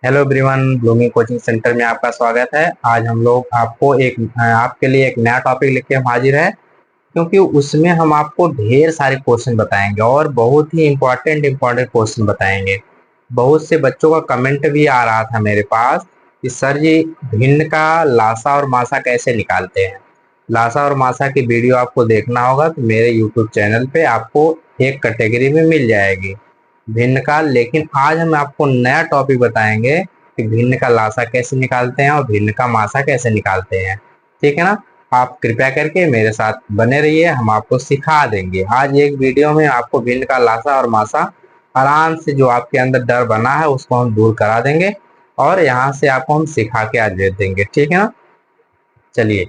Hello everyone, bloomy coaching centre में आपका स्वागत है। आज हम लोग आपके लिए एक नया टॉपिक लेके हम हाजिर है, क्योंकि उसमें हम आपको ढेर सारे क्वेश्चन बताएंगे और बहुत ही इम्पोर्टेंट इम्पोर्टेंट क्वेश्चन बताएंगे। बहुत से बच्चों का कमेंट भी आ रहा था मेरे पास कि सर जी, भिन्न का लासा और मासा कैसे निकालते हैं। लासा और मासा की वीडियो आपको देखना होगा तो मेरे यूट्यूब चैनल पे आपको एक कैटेगरी में मिल जाएगी भिन्न का। लेकिन आज हम आपको नया टॉपिक बताएंगे कि भिन्न का लासा कैसे निकालते हैं और भिन्न का मासा कैसे निकालते हैं। ठीक है ना। आप कृपया करके मेरे साथ बने रहिए, हम आपको सिखा देंगे। आज एक वीडियो में आपको भिन्न का लासा और मासा आराम से, जो आपके अंदर डर बना है उसको हम दूर करा देंगे और यहाँ से आपको हम सिखा के आज भेज देंगे। ठीक है ना। चलिए,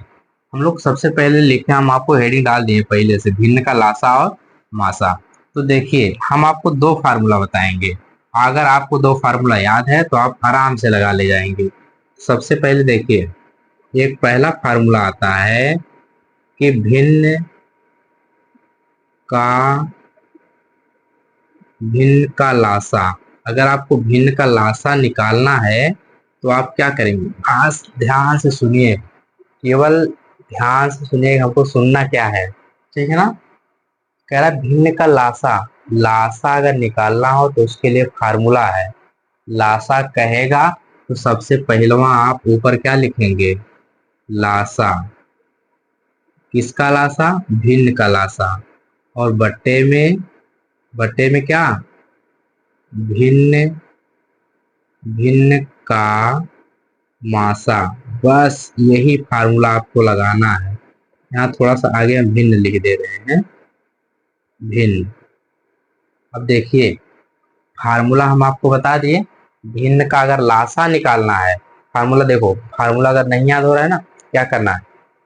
हम लोग सबसे पहले लिखे, हम आपको हेडिंग डाल दिए पहले से, भिन्न का लासा और मासा। तो देखिए, हम आपको दो फार्मूला बताएंगे। अगर आपको दो फार्मूला याद है तो आप आराम से लगा ले जाएंगे। सबसे पहले देखिए, एक पहला फार्मूला आता है कि का भिन्न का लासा। अगर आपको भिन्न का लासा निकालना है तो आप क्या करेंगे, खास ध्यान से सुनिए, केवल ध्यान से सुनिए, हमको सुनना क्या है। ठीक है ना। कह रहा है भिन्न का लासा। लासा अगर निकालना हो तो उसके लिए फार्मूला है। लासा कहेगा तो सबसे पहलवा आप ऊपर क्या लिखेंगे, लासा। किसका लासा, भिन्न का लासा। और बट्टे में क्या, भिन्न भिन्न का मासा। बस यही फार्मूला आपको लगाना है। यहाँ थोड़ा सा आगे हम भिन्न लिख दे रहे हैं, भिन्न। अब देखिए, फार्मूला हम आपको बता दिए। भिन्न का अगर लासा निकालना है, फार्मूला देखो, फार्मूला अगर नहीं याद हो रहा है ना, क्या करना है,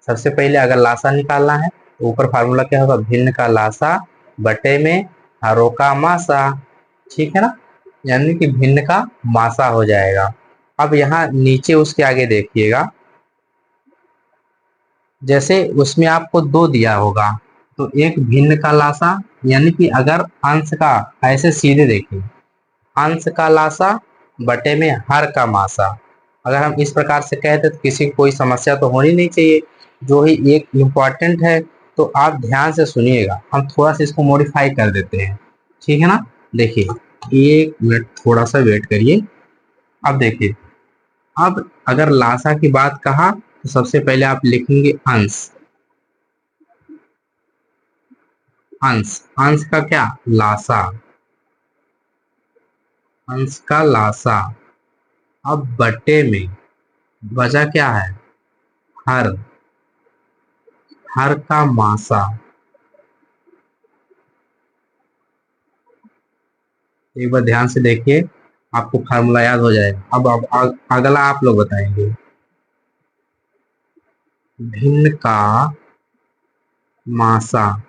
सबसे पहले अगर लासा निकालना है तो ऊपर फार्मूला क्या होगा, भिन्न का लासा बटे में हरों का मासा। ठीक है ना। यानी कि भिन्न का मासा हो जाएगा। अब यहाँ नीचे उसके आगे देखिएगा, जैसे उसमें आपको दो दिया होगा, तो एक भिन्न का लासा, यानी कि अगर अंश का, ऐसे सीधे देखिए, अंश का लासा बटे में हर का मासा। अगर हम इस प्रकार से कहते तो किसी को कोई समस्या तो होनी नहीं चाहिए। जो ही एक इम्पॉर्टेंट है, तो आप ध्यान से सुनिएगा, हम थोड़ा सा इसको मॉडिफाई कर देते हैं। ठीक है ना। देखिए, एक मिनट थोड़ा सा वेट करिए। अब देखिए, अब अगर लासा की बात कहा तो सबसे पहले आप लिखेंगे अंश। अंश अंश का क्या, लासा। अंश का लासा। अब बटे में बचा क्या है, हर। हर का मासा। एक बार ध्यान से देखिए, आपको फार्मूला याद हो जाएगा। अब अगला आप लोग बताएंगे, भिन्न का मासा।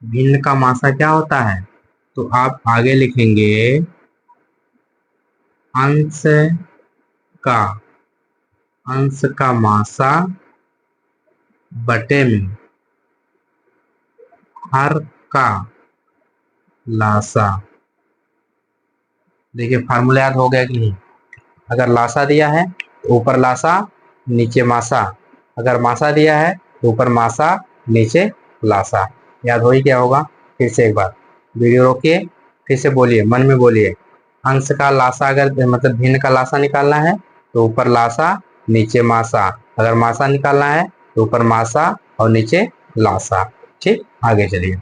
भिन्न का मासा क्या होता है, तो आप आगे लिखेंगे अंश का अंश का मासा बटे में हर का लासा। देखिए, फार्मूला याद हो गया कि नहीं। अगर लासा दिया है तो ऊपर लासा नीचे मासा। अगर मासा दिया है तो ऊपर मासा नीचे लासा। याद हो ही क्या होगा। फिर से एक बार वीडियो रोकिए, फिर से बोलिए, मन में बोलिए। अंश का लासा, अगर मतलब भिन्न का लासा निकालना है तो ऊपर लासा नीचे मासा। अगर मासा निकालना है तो ऊपर मासा और नीचे लासा। ठीक, आगे चलिए,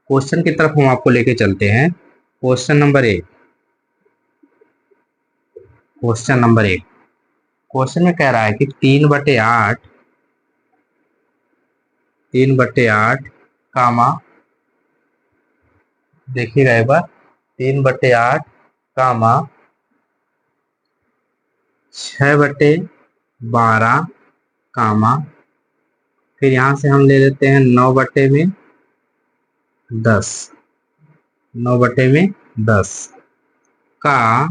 क्वेश्चन की तरफ हम आपको लेके चलते हैं। Question number 1। क्वेश्चन में कह रहा है कि 3/8, 3/8 कामा, देखिएगा एक बार, 3/8 कामा 6/12 कामा, फिर यहाँ से हम ले लेते हैं 9/10। 9/10 का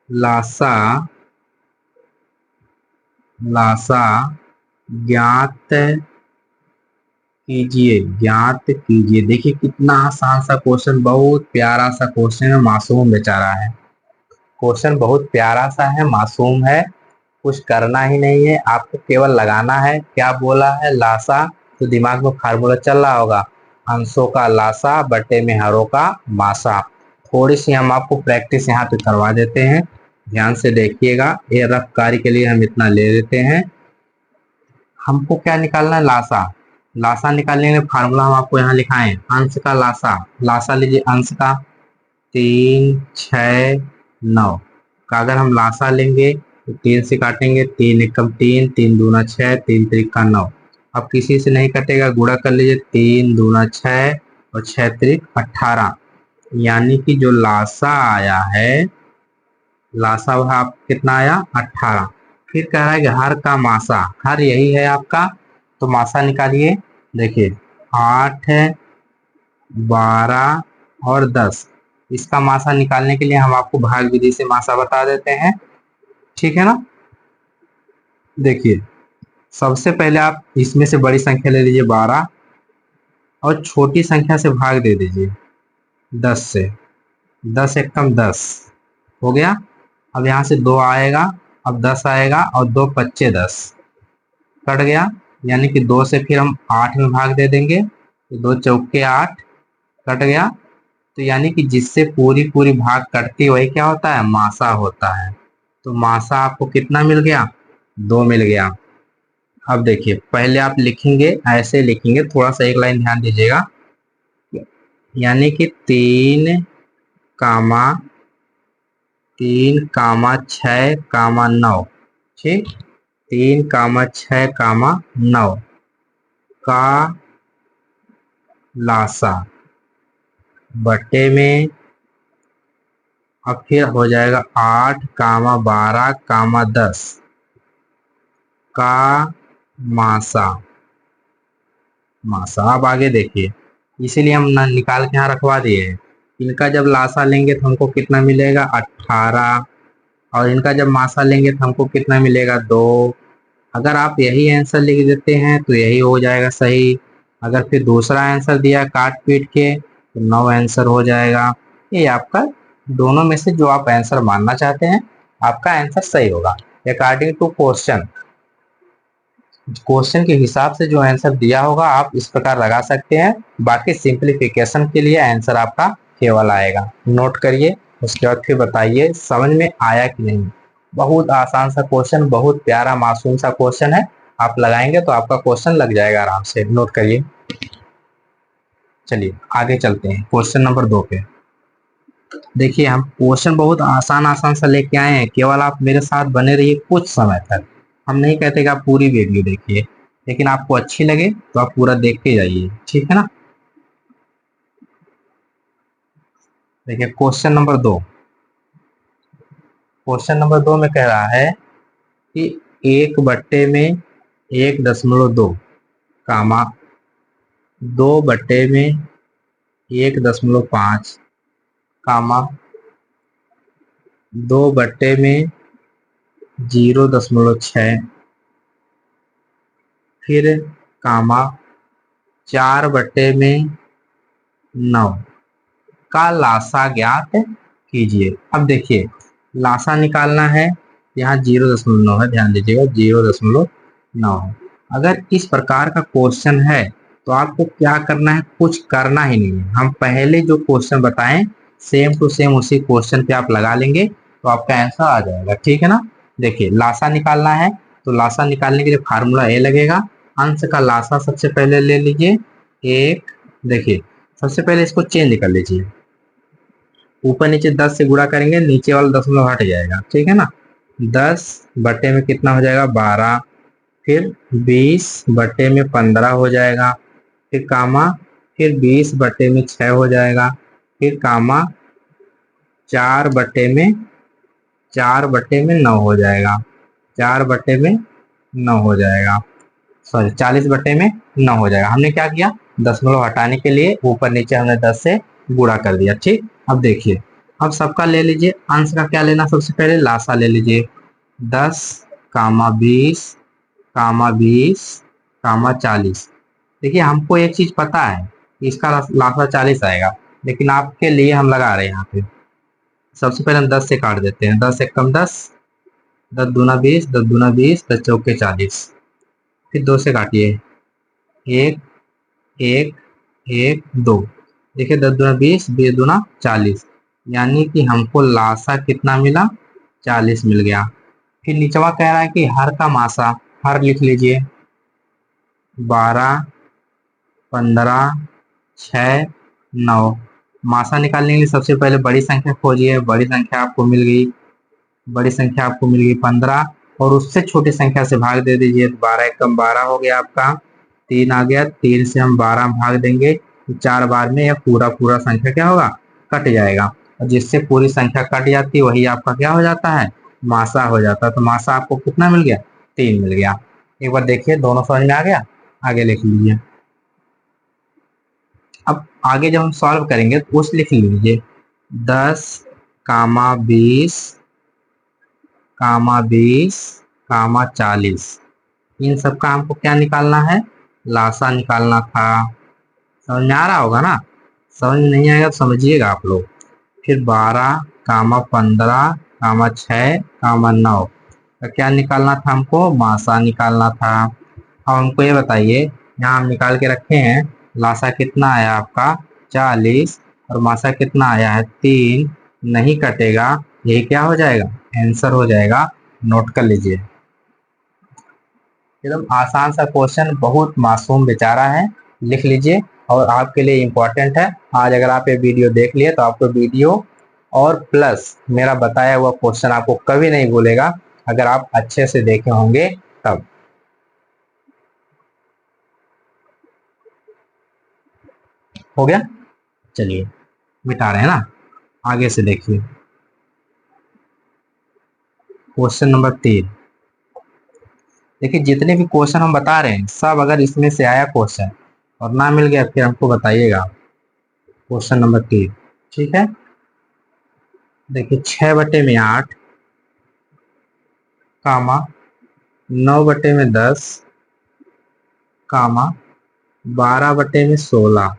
लासा। लासा ज्ञात कीजिए, ज्ञात कीजिए। देखिए कितना आसान सा क्वेश्चन, बहुत प्यारा सा क्वेश्चन है, मासूम बेचारा है। क्वेश्चन बहुत प्यारा सा है, मासूम है, कुछ करना ही नहीं है, आपको केवल लगाना है। क्या बोला है? लासा। तो दिमाग में फार्मूला चल रहा होगा, अंशों का लासा बटे में हरों का मासा। थोड़ी सी हम आपको प्रैक्टिस यहाँ पे करवा देते हैं, ध्यान से देखिएगा। ये रफ कार्य के लिए हम इतना ले लेते हैं। हमको क्या निकालना है? लासा। लासा निकालने के फार्मूला हम आपको यहाँ लिखाएं, अंश का लासा। लासा लीजिए अंश का, 3, 6, 9 का अगर हम लासा लेंगे तो 3 से काटेंगे, 3 एकम 3, 3 दूना 6, 3 त्रिक का 9। अब किसी से नहीं कटेगा, गुणा कर लीजिए, 3 दूना 6 और 6 त्रिक 18। यानी कि जो लासा आया है, लासा वह आप कितना आया? 18। फिर कह रहा है कि हर का मासा, हर यही है आपका, तो मासा निकालिए। देखिए 8, 12 और 10, इसका मासा निकालने के लिए हम आपको भाग विधि से मासा बता देते हैं, ठीक है ना। देखिए सबसे पहले आप इसमें से बड़ी संख्या ले लीजिए 12 और छोटी संख्या से भाग दे दीजिए 10 से। 10 एकम 10 हो गया। अब यहाँ से 2 आएगा, अब 10 आएगा और 2 पच्चे 10 कट गया। यानी कि 2 से फिर हम 8 में भाग दे देंगे, तो 2 चौके 8 कट गया। तो यानी कि जिससे पूरी पूरी भाग कटती है वही क्या होता है? मासा होता है। तो मासा आपको कितना मिल गया? 2 मिल गया। अब देखिए पहले आप लिखेंगे, ऐसे लिखेंगे, थोड़ा सा एक लाइन ध्यान दीजिएगा। यानी कि 3, 6, 9, ठीक। 3, 6, 9 का लासा बटे में, अब फिर हो जाएगा 8, 12, 10 का मासा। मासा अब आगे देखिए, इसीलिए हम निकाल के यहाँ रखवा दिए हैं। इनका जब लासा लेंगे तो हमको कितना मिलेगा? 18। और इनका जब मासा लेंगे तो हमको कितना मिलेगा? 2। अगर आप यही आंसर लिख देते हैं तो यही हो जाएगा सही। अगर फिर दूसरा आंसर दिया काट पीट के तो 9 आंसर हो जाएगा। ये आपका दोनों में से जो आप आंसर मानना चाहते हैं, आपका आंसर सही होगा अकॉर्डिंग टू क्वेश्चन। क्वेश्चन के हिसाब से जो आंसर दिया होगा आप इस प्रकार लगा सकते हैं। बाकी सिंप्लीफिकेशन के लिए आंसर आपका केवल आएगा। नोट करिए, उसके बाद फिर बताइए समझ में आया कि नहीं। बहुत आसान सा क्वेश्चन, बहुत प्यारा मासूम सा क्वेश्चन है। आप लगाएंगे तो आपका क्वेश्चन लग जाएगा आराम से। नोट करिए। चलिए आगे चलते हैं क्वेश्चन नंबर 2 पे। देखिए हम क्वेश्चन बहुत आसान आसान सा लेके आए हैं, केवल आप मेरे साथ बने रहिए कुछ समय तक। हम नहीं कहते कि आप पूरी वीडियो देखिए, लेकिन आपको अच्छी लगे तो आप पूरा देखते जाइए, ठीक है ना। देखिए क्वेश्चन नंबर 2 में कह रहा है कि 1/1.2 कामा 2/1.5 कामा 2/0.6 फिर कामा 4/9 का लासा ज्ञात कीजिए। अब देखिए लासा निकालना है, यहाँ 0.9 है, ध्यान दीजिएगा 0.9 है। अगर इस प्रकार का क्वेश्चन है तो आपको क्या करना है? कुछ करना ही नहीं है। हम पहले जो क्वेश्चन बताएं सेम टू सेम उसी क्वेश्चन पे आप लगा लेंगे तो आपका आंसर आ जाएगा, ठीक है ना। देखिए लासा निकालना है तो लासा निकालने के लिए फार्मूला ए लगेगा। अंश का लासा सबसे पहले ले लीजिए 1। देखिए सबसे पहले इसको चेंज कर लीजिए, ऊपर नीचे 10 से गुणा करेंगे, नीचे वाला दशमलव हट जाएगा, ठीक है ना। 10 बटे में कितना हो जाएगा? 12। फिर 20/15 हो जाएगा। फिर कामा, फिर 20/6 हो जाएगा। फिर कामा 4/9 हो जाएगा। 4/9 हो जाएगा, सॉरी 40/9 हो जाएगा। हमने क्या किया? दशमलव हटाने के लिए ऊपर नीचे हमने 10 से गुणा कर दिया, ठीक। अब देखिए, अब सबका ले लीजिए, अंश का क्या लेना? सबसे पहले लासा ले लीजिए। 10, 20, 20, 40 देखिए हमको एक चीज पता है कि इसका लासा 40 आएगा, लेकिन आपके लिए हम लगा रहे हैं यहाँ पे। सबसे पहले हम 10 से काट देते हैं। 10 एक कम 10, 10 दूना 20, 10 दूना 20, 10 चौके 40। फिर 2 से काटिए, एक एक एक 2। देखिए 10 दूना 20, 20 दूना 40, यानी कि हमको लासा कितना मिला, 40 मिल गया। फिर नीचवा कह रहा है कि हर का मासा, हर लिख लीजिए 12, 15, 6, 9। मासा निकालने के लिए सबसे पहले बड़ी संख्या खोजिए। बड़ी संख्या आपको मिल गई, बड़ी संख्या आपको मिल गई 15, और उससे छोटी संख्या से भाग दे दीजिए। 12 एक कम 12 हो गया आपका, 3 आ गया, 3 से हम 12 भाग देंगे तो 4 बार में यह पूरा पूरा संख्या क्या होगा, कट जाएगा। और जिससे पूरी संख्या कट जाती है वही आपका क्या हो जाता है, मासा हो जाता है। तो मासा आपको कितना मिल गया, 3 मिल गया। एक बार देखिए दोनों समझ में आ गया, आगे लिख लीजिए। अब आगे जब हम सॉल्व करेंगे तो उस लिख लीजिए 10 कामा 20 कामा 20 कामा 40। इन सब का हमको क्या निकालना है, लासा निकालना था। समझ में आ रहा होगा ना, समझ में नहीं आएगा तो समझिएगा आप लोग। फिर 12 कामा 15 कामा 6 कामा 9 का क्या निकालना था हमको, मासा निकालना था। अब हमको ये बताइए, यहाँ हम निकाल के रखे हैं, लासा कितना आया आपका 40, और मासा कितना आया है 3, नहीं कटेगा, ये क्या हो जाएगा, आंसर हो जाएगा। नोट कर लीजिए, एकदम आसान सा क्वेश्चन, बहुत मासूम बेचारा है, लिख लीजिए। और आपके लिए इम्पोर्टेंट है, आज अगर आप ये वीडियो देख लिए तो आपको वीडियो और प्लस मेरा बताया हुआ क्वेश्चन आपको कभी नहीं भूलेगा, अगर आप अच्छे से देखे होंगे तब। हो गया, चलिए मिटा रहे हैं ना, आगे से देखिए। क्वेश्चन नंबर 3, देखिए जितने भी क्वेश्चन हम बता रहे हैं सब अगर इसमें से आया क्वेश्चन और ना मिल गया फिर हमको बताइएगा। क्वेश्चन नंबर 3, ठीक है। देखिए 6/8 कामा 9/10 कामा 12/16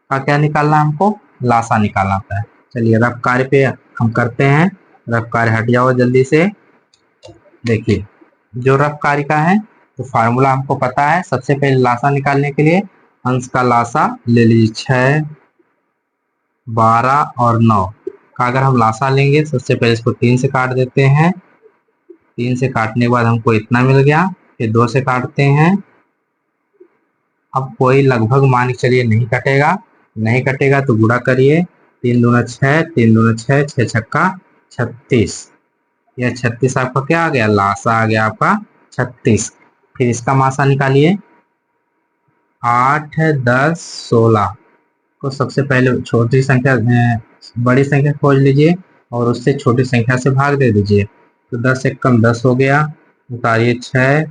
का क्या निकालना है हमको, लासा निकालना होता है। चलिए रफ कार्य पे हम करते हैं, रफ कार्य हट जाओ जल्दी से। देखिए जो रफ कार्य का है तो फार्मूला हमको पता है। सबसे पहले लासा निकालने के लिए अंश का लासा ले लीजिए, 6, 12 और 9 का अगर हम लासा लेंगे, सबसे पहले इसको 3 से काट देते हैं। 3 से काटने के बाद हमको इतना मिल गया, फिर 2 से काटते हैं। अब कोई लगभग मान के चलिए नहीं कटेगा, नहीं कटेगा तो गुणा करिए, 3 दूना 6, 3 दूना 6, 6 छक्का 36। यह 36 आपका क्या आ गया, लासा आ गया आपका 36। फिर इसका मासा निकालिए, 8, 10, 16 को सबसे पहले छोटी संख्या बड़ी संख्या खोज लीजिए और उससे छोटी संख्या से भाग दे दीजिए। तो 10 एक कम 10 हो गया, उतारिए 6,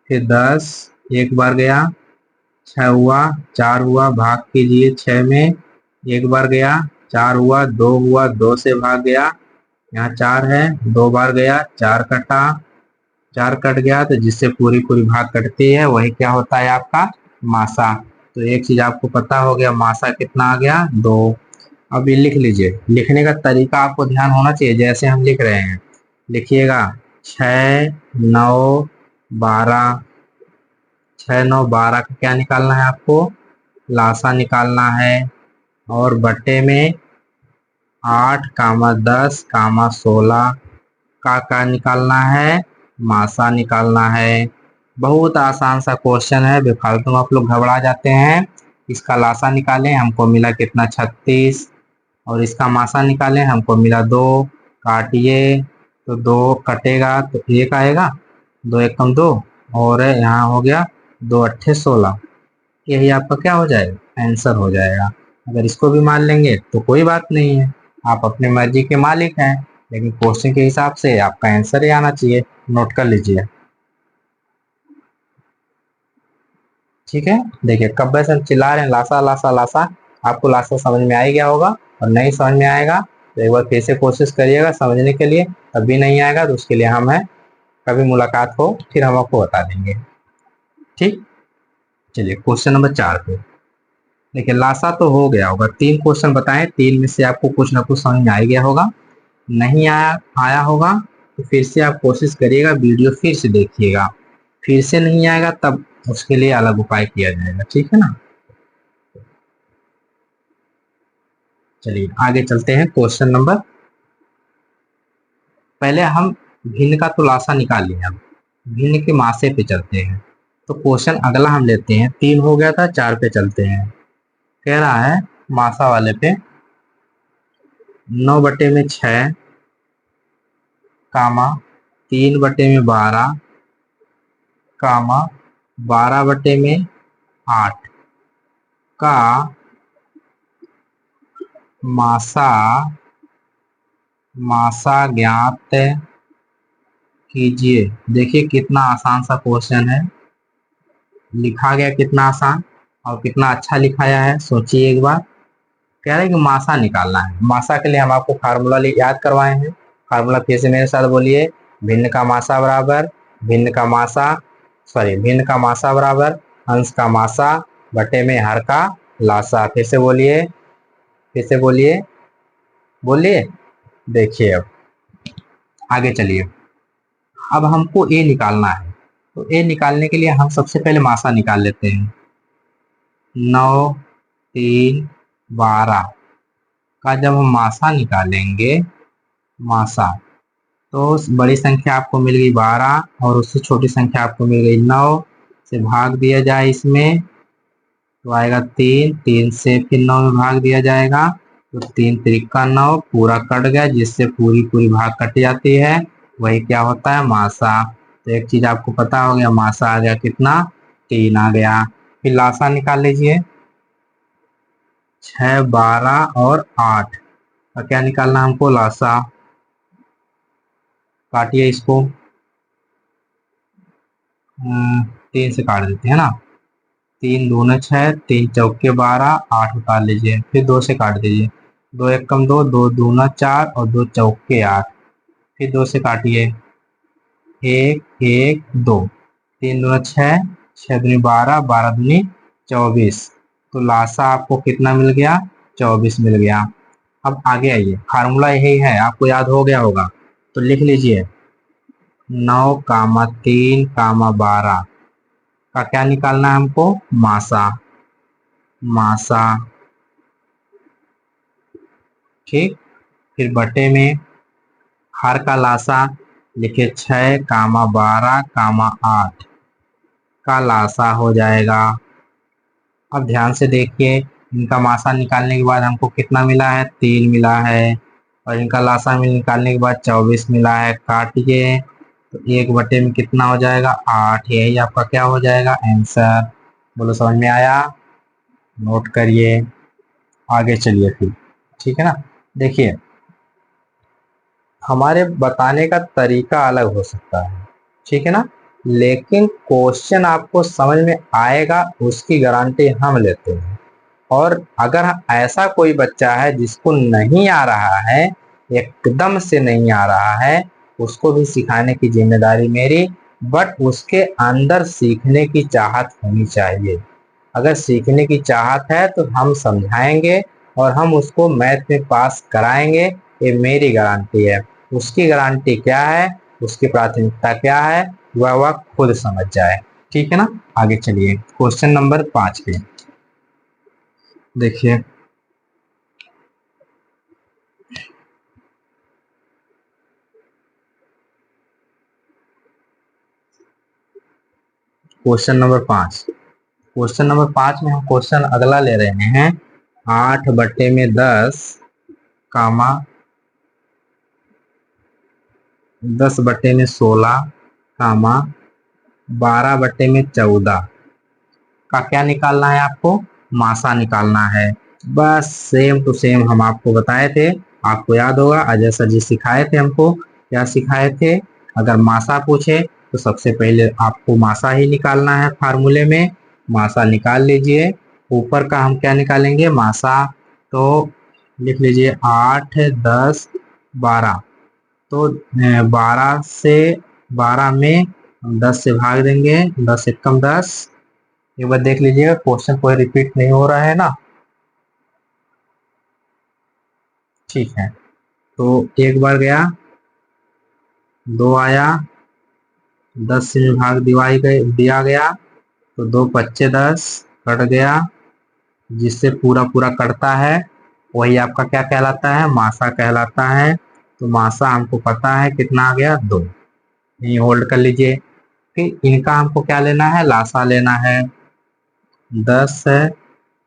फिर 10 एक बार गया, 6 हुआ, 4 हुआ, भाग कीजिए 6 में, एक बार गया, 4 हुआ, 2 हुआ, 2 से भाग गया, यहाँ 4 है, 2 बार गया, 4 कटा, 4 कट गया, तो जिससे पूरी पूरी भाग कटती है वही क्या होता है आपका, मासा। तो एक चीज आपको पता हो गया, मासा कितना आ गया, 2। अब ये लिख लीजिए, लिखने का तरीका आपको ध्यान होना चाहिए, जैसे हम लिख रहे हैं लिखिएगा, 6, 9, 12, 6, 9, 12 का क्या निकालना है आपको, लासा निकालना है। और बट्टे में 8 कामा 10 कामा 16 का निकालना है, मासा निकालना है। बहुत आसान सा क्वेश्चन है, बेफालतू आप लोग घबरा जाते हैं। इसका लासा निकालें, हमको मिला कितना 36, और इसका मासा निकालें, हमको मिला 2। काटिए तो 2 कटेगा तो 1 आएगा, 2 एक कम 2, और यहाँ हो गया 2 अट्ठे 16। यही आपका क्या हो जाएगा, आंसर हो जाएगा। अगर इसको भी मान लेंगे तो कोई बात नहीं है, आप अपने मर्जी के मालिक हैं, लेकिन क्वेश्चन के हिसाब से आपका आंसर ही आना चाहिए। नोट कर लीजिए, ठीक है। देखिए कब से हम चिल्ला रहे हैं लासा लासा लासा, आपको लासा समझ में आ ही गया होगा, और नहीं समझ में आएगा तो एक बार फिर से कोशिश करिएगा समझने के लिए, तब भी नहीं आएगा तो उसके लिए हम हैं, कभी मुलाकात हो फिर हम आपको बता देंगे, ठीक। चलिए क्वेश्चन नंबर 4 पे देखिए, लासा तो हो गया होगा, 3 क्वेश्चन बताएं, 3 में से आपको कुछ ना कुछ समझ में आ ही गया होगा। नहीं आया आया होगा तो फिर से आप कोशिश करिएगा, वीडियो फिर से देखिएगा। फिर से नहीं आएगा तब उसके लिए अलग उपाय किया जाएगा, ठीक है ना। चलिए आगे चलते हैं। क्वेश्चन नंबर, पहले हम भिन्न का तो लासा निकाल लिया, अब भिन्न के मासे पे चलते हैं। तो क्वेश्चन अगला हम लेते हैं, 3 हो गया था, 4 पे चलते हैं। कह रहा है मासा वाले पे 9/6 कामा 3/12 कामा 12/8 का मासा मासा ज्ञात कीजिए। देखिए कितना आसान सा क्वेश्चन है, लिखा गया कितना आसान और कितना अच्छा लिखाया है, सोचिए एक बार। कह रहे हैं कि मासा निकालना है। मासा के लिए हम आपको फार्मूला याद करवाए हैं। फार्मूला फिर से मेरे साथ बोलिए, भिन्न का मासा बराबर भिन्न का मासा भिन्न का मासा बराबर अंश का मासा बटे में हर का लासा। फिर से बोलिए, फिर से बोलिए, बोलिए। देखिए अब आगे चलिए, अब हमको ए निकालना है। तो ए निकालने के लिए हम सबसे पहले मासा निकाल लेते हैं। 9, 3, 12 का जब हम मासा निकालेंगे, मासा, तो बड़ी संख्या आपको मिल गई 12 और उससे छोटी संख्या आपको मिल गई 9 से भाग दिया जाए इसमें तो आएगा 3, 3 से फिर 9 में भाग दिया जाएगा तो 3 त्रिका 9 पूरा कट गया, जिससे पूरी पूरी भाग कट जाती है, वही क्या होता है मासा। तो एक चीज आपको पता हो गया, मासा आ गया कितना, 3 आ गया। फिर लासा निकाल लीजिए, 6, 12 और 8 का क्या निकालना हमको, लासा। काटिए इसको, 3 से काट देते हैं ना, 3 दूने 6, 3 चौके 12, 8 उतार लीजिए, फिर 2 से काट दीजिए, 2 एक कम 2, 2 दूना 4 और 2 चौके 8, फिर 2 से काटिए, 1, 1, 2, 3 दूना 6, 6 दूनी 12, 12 दूनी 24। तो लासा आपको कितना मिल गया, 24 मिल गया। अब आगे आइए, फार्मूला यही है, आपको याद हो गया होगा, तो लिख लीजिए 9 कामा 3 कामा 12 का क्या निकालना है हमको, मासा। मासा, ठीक। फिर बटे में हर का लासा, लिखे 6 कामा 12 कामा 8 का लासा हो जाएगा। अब ध्यान से देखिए, इनका मासा निकालने के बाद हमको कितना मिला है, 3 मिला है, और इनका लासा में निकालने के बाद 24 मिला है। काटिए तो 1/में कितना हो जाएगा, 8। यही आपका क्या हो जाएगा, आंसर। बोलो समझ में आया, नोट करिए, आगे चलिए फिर, ठीक है ना। देखिए हमारे बताने का तरीका अलग हो सकता है, ठीक है ना, लेकिन क्वेश्चन आपको समझ में आएगा उसकी गारंटी हम लेते हैं। और अगर ऐसा कोई बच्चा है जिसको नहीं आ रहा है, एकदम से नहीं आ रहा है, उसको भी सिखाने की जिम्मेदारी मेरी, बट उसके अंदर सीखने की चाहत होनी चाहिए। अगर सीखने की चाहत है तो हम समझाएंगे और हम उसको मैथ में पास कराएंगे, ये मेरी गारंटी है। उसकी गारंटी क्या है, उसकी प्राथमिकता क्या है, वह खुद समझ जाए, ठीक है ना। आगे चलिए क्वेश्चन नंबर 5 पे देखिए, क्वेश्चन नंबर 5 में हम क्वेश्चन अगला ले रहे हैं, 8/10 कामा 10/16 कामा 12/14 का क्या निकालना है आपको, मासा निकालना है। बस सेम टू सेम हम आपको बताए थे, आपको याद होगा अजय सर जी सिखाए थे हमको, क्या सिखाए थे, अगर मासा पूछे तो सबसे पहले आपको मासा ही निकालना है। फार्मूले में मासा निकाल लीजिए, ऊपर का हम क्या निकालेंगे, मासा। तो लिख लीजिए 8, 10, 12, तो 12 में हम 10 से भाग देंगे, 10 एकम 10, एक बार देख लीजिएगा, क्वेश्चन कोई रिपीट नहीं हो रहा है ना। ठीक है, तो एक बार गया, 2 आया, 10 से विभाग दिया गया, तो 2 पच्चे 10 कट गया, जिससे पूरा पूरा कटता है वही आपका क्या कहलाता है, मासा कहलाता है। तो मासा हमको पता है कितना आ गया, 2। यही होल्ड कर लीजिए। फिर इनका हमको क्या लेना है, लासा लेना है। 10 है,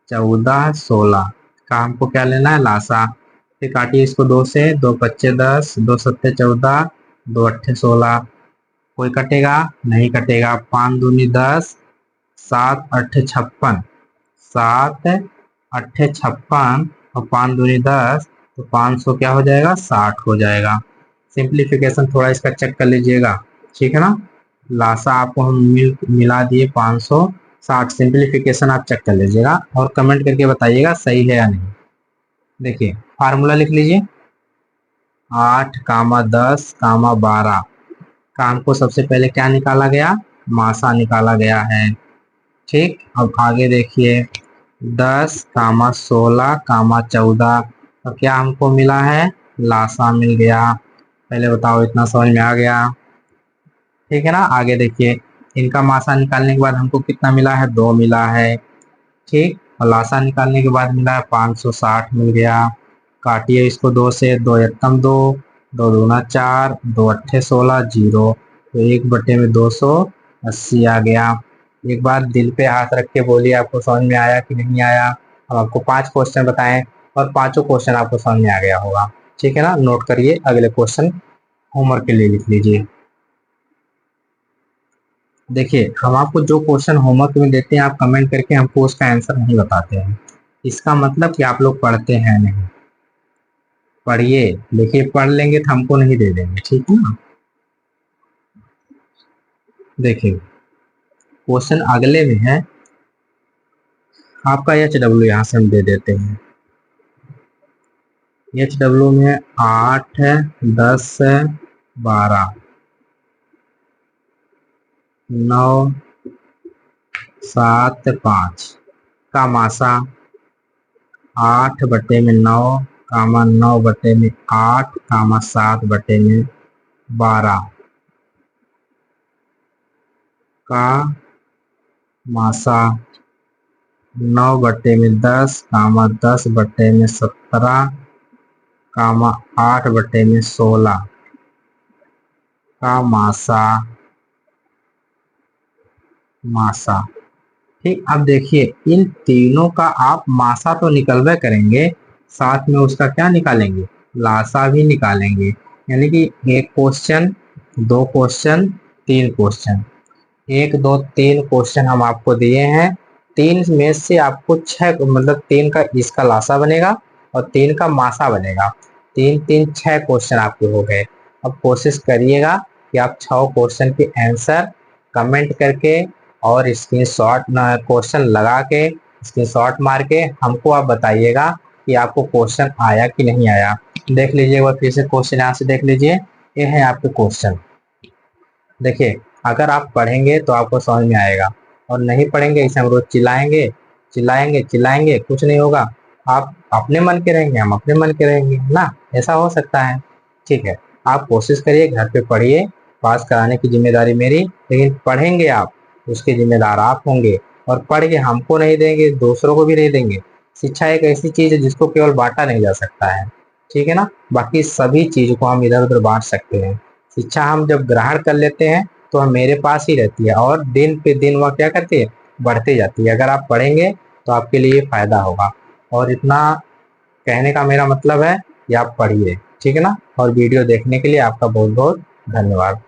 14 16 का हमको क्या लेना है, लासा। फिर काटिए इसको 2 से, 2 पच्चे 10, 2 सत्ते 14, 2 अट्ठे 16। कोई कटेगा नहीं कटेगा, 5 दूनी 10, 7 अट्ठे 56, 7 अट्ठे 56 और 5 दूनी 10, तो 500 क्या हो जाएगा, 60 हो जाएगा। सिंप्लीफिकेशन थोड़ा इसका चेक कर लीजिएगा, ठीक है ना। लासा आपको हम मिला दिए 560। सिंप्लीफिकेशन आप चेक कर लीजिएगा और कमेंट करके बताइएगा सही है या नहीं। देखिए फार्मूला लिख लीजिए, 8 कामा 10 कामा 12 का हमको सबसे पहले क्या निकाला गया, मासा निकाला गया है। ठीक, अब आगे देखिए, 10 कामा 16 कामा 14 तो क्या हमको मिला है, लासा मिल गया। पहले बताओ इतना समझ में आ गया, ठीक है ना। आगे देखिए, इनका मासा निकालने के बाद हमको कितना मिला है, 2 मिला है। ठीक, और लासा निकालने के बाद मिला है 560 मिल गया। काटिए इसको 2 से, 2 एकम 2, 2 दूना 4, 2 अट्ठे 16, 0। तो 1/280 आ गया। एक बार दिल पे हाथ रख के बोलिए आपको समझ में आया कि नहीं आया। हम आपको 5 क्वेश्चन बताएं और पांचों क्वेश्चन आपको समझ में आ गया होगा, ठीक है ना। नोट करिए, अगले क्वेश्चन होमवर्क के लिए लिख लीजिए। देखिए हम आपको जो क्वेश्चन होमवर्क में देते हैं, आप कमेंट करके हमको उसका आंसर नहीं बताते हैं, इसका मतलब कि आप लोग पढ़ते हैं नहीं। पढ़िए, देखिए पढ़ लेंगे तो हमको नहीं दे देंगे, ठीक है ना। देखिए क्वेश्चन अगले में है आपका HW, यहाँ से हम दे देते हैं। HW में 8 10 12 9 7 5 का मासा 8/9 कामा 9/8 कामा 7/12 का मासा 9/10 कामा 10/17 कामा 8/16 का मासा मासा। ठीक, अब देखिए इन तीनों का आप मासा तो निकलवे करेंगे, साथ में उसका क्या निकालेंगे, लासा भी निकालेंगे। यानी कि एक क्वेश्चन, 2 क्वेश्चन, 3 क्वेश्चन, 1 2 3 क्वेश्चन हम आपको दिए हैं। 3 में से आपको 6 मतलब 3 का इसका लासा बनेगा और 3 का मासा बनेगा। 3 3 6 क्वेश्चन आपके हो गए। अब कोशिश करिएगा कि आप 6 क्वेश्चन के आंसर कमेंट करके और स्क्रीनशॉट क्वेश्चन लगा के स्क्रीनशॉट मार के हमको आप बताइएगा कि आपको क्वेश्चन आया कि नहीं आया। देख लीजिए एक बार फिर से क्वेश्चन यहाँ से देख लीजिए, ये है आपके क्वेश्चन। देखिए अगर आप पढ़ेंगे तो आपको समझ में आएगा, और नहीं पढ़ेंगे इसे हम रोज चिल्लाएंगे चिल्लाएंगे चिल्लाएंगे, कुछ नहीं होगा। आप अपने मन के रहेंगे, हम अपने मन के रहेंगे ना, ऐसा हो सकता है। ठीक है, आप कोशिश करिए, घर पे पढ़िए, पास कराने की जिम्मेदारी मेरी, लेकिन पढ़ेंगे आप, उसके जिम्मेदार आप होंगे। और पढ़ के हमको नहीं देंगे, दूसरों को भी नहीं देंगे। शिक्षा एक ऐसी चीज है जिसको केवल बांटा नहीं जा सकता है, ठीक है ना। बाकी सभी चीज को हम इधर उधर बांट सकते हैं। शिक्षा हम जब ग्रहण कर लेते हैं तो हम मेरे पास ही रहती है और दिन पे दिन वह क्या करती है, बढ़ती जाती है। अगर आप पढ़ेंगे तो आपके लिए फायदा होगा। और इतना कहने का मेरा मतलब है कि आप पढ़िए, ठीक है ना। और वीडियो देखने के लिए आपका बहुत बहुत धन्यवाद।